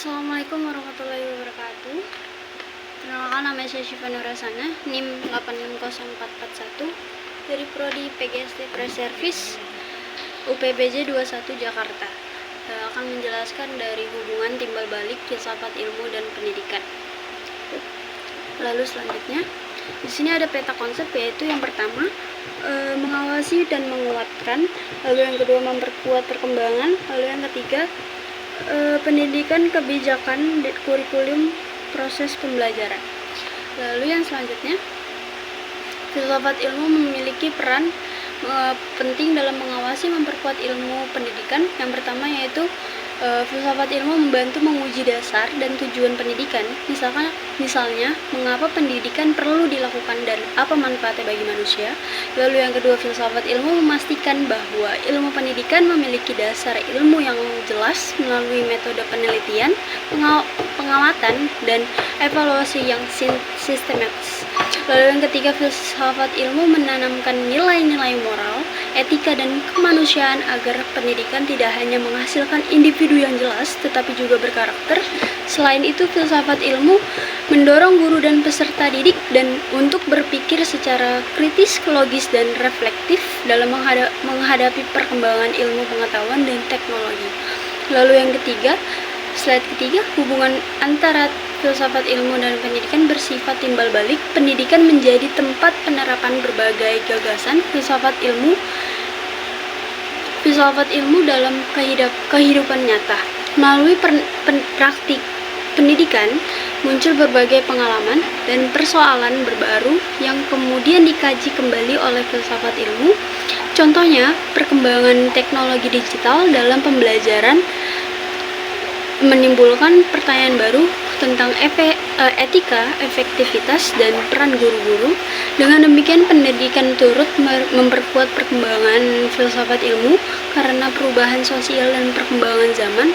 Assalamualaikum warahmatullahi wabarakatuh. Perkenalkan, nama saya Syifa Nurasana, NIM 860441 dari Prodi PGSD Pre-Service UPBJ 21 Jakarta. Saya akan menjelaskan dari hubungan timbal balik filsafat ilmu dan pendidikan. Lalu selanjutnya, di sini ada peta konsep, yaitu yang pertama mengawasi dan menguatkan, lalu yang kedua memperkuat perkembangan, lalu yang ketiga pendidikan, kebijakan, kurikulum, proses pembelajaran. Lalu yang selanjutnya, filsafat ilmu memiliki peran penting dalam mengawasi memperkuat ilmu pendidikan. Yang pertama yaitu filsafat ilmu membantu menguji dasar dan tujuan pendidikan. Misalnya, mengapa pendidikan perlu dilakukan dan apa manfaatnya bagi manusia. Lalu yang kedua, filsafat ilmu memastikan bahwa ilmu pendidikan memiliki dasar ilmu yang jelas melalui metode penelitian, pengamatan, dan evaluasi yang sistematis. Lalu yang ketiga, filsafat ilmu menanamkan nilai-nilai moral, etika, dan kemanusiaan agar pendidikan tidak hanya menghasilkan individu yang jelas, tetapi juga berkarakter. Selain itu, filsafat ilmu mendorong guru dan peserta didik dan untuk berpikir secara kritis, logis, dan reflektif dalam menghadapi perkembangan ilmu pengetahuan dan teknologi. Lalu yang ketiga, slide ketiga, hubungan antara filsafat ilmu dan pendidikan bersifat timbal balik. Pendidikan menjadi tempat penerapan berbagai gagasan filsafat ilmu dalam kehidupan nyata. Melalui praktik pendidikan, muncul berbagai pengalaman dan persoalan berbaru yang kemudian dikaji kembali oleh filsafat ilmu. Contohnya, perkembangan teknologi digital dalam pembelajaran menimbulkan pertanyaan baru tentang etika, efektivitas, dan peran guru-guru. Dengan demikian, pendidikan turut memperkuat perkembangan filsafat ilmu karena perubahan sosial dan perkembangan zaman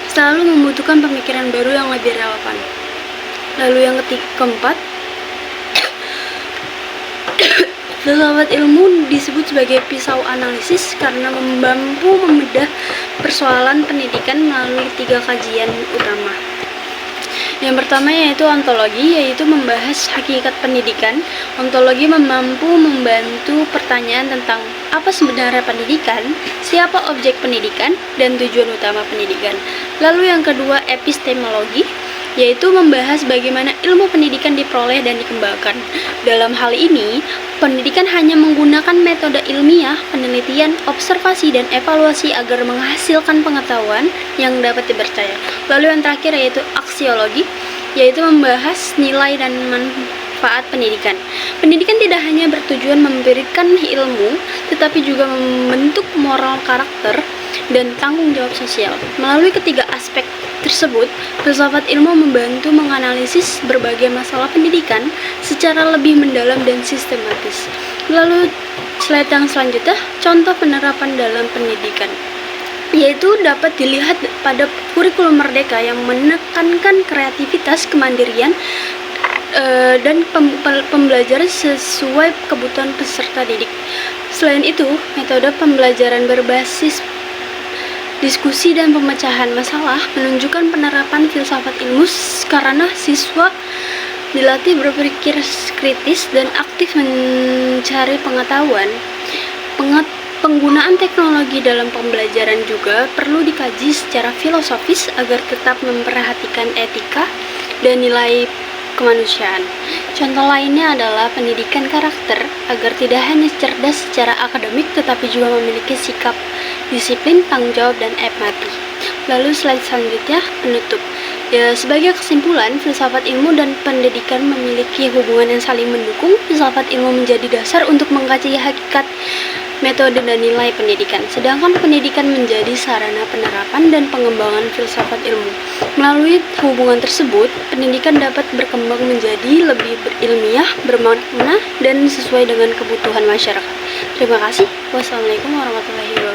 selalu membutuhkan pemikiran baru yang lebih relevan. Lalu yang keempat, filsafat ilmu disebut sebagai pisau analisis karena mampu membedah persoalan pendidikan melalui 3 kajian utama. Yang pertama yaitu ontologi, yaitu membahas hakikat pendidikan. Ontologi mampu membantu pertanyaan tentang apa sebenarnya pendidikan, siapa objek pendidikan, dan tujuan utama pendidikan. Lalu yang kedua, epistemologi, yaitu membahas bagaimana ilmu pendidikan diperoleh dan dikembangkan. Dalam hal ini, pendidikan hanya menggunakan metode ilmiah, penelitian, observasi, dan evaluasi agar menghasilkan pengetahuan yang dapat dipercaya. Lalu yang terakhir yaitu aksiologi, yaitu membahas nilai dan manfaat pendidikan. Pendidikan tidak hanya bertujuan memberikan ilmu, tetapi juga membentuk moral karakter dan tanggung jawab sosial. Melalui ketiga aspek tersebut, filsafat ilmu membantu menganalisis berbagai masalah pendidikan secara lebih mendalam dan sistematis. Lalu slide yang selanjutnya, contoh penerapan dalam pendidikan, yaitu dapat dilihat pada kurikulum merdeka yang menekankan kreativitas, kemandirian, dan pembelajaran sesuai kebutuhan peserta didik. Selain itu, metode pembelajaran berbasis diskusi dan pemecahan masalah menunjukkan penerapan filsafat ilmu karena siswa dilatih berpikir kritis dan aktif mencari pengetahuan. Penggunaan teknologi dalam pembelajaran juga perlu dikaji secara filosofis agar tetap memperhatikan etika dan nilai kemanusiaan. Contoh lainnya adalah pendidikan karakter agar tidak hanya cerdas secara akademik tetapi juga memiliki sikap disiplin, tanggung jawab, dan empati. Lalu slide selanjutnya, penutup. Ya, sebagai kesimpulan, filsafat ilmu dan pendidikan memiliki hubungan yang saling mendukung. Filsafat ilmu menjadi dasar untuk mengkaji hakikat, metode, dan nilai pendidikan, sedangkan pendidikan menjadi sarana penerapan dan pengembangan filsafat ilmu. Melalui hubungan tersebut, pendidikan dapat berkembang menjadi lebih berilmiah, bermakna, dan sesuai dengan kebutuhan masyarakat. Terima kasih. Wassalamualaikum warahmatullahi wabarakatuh.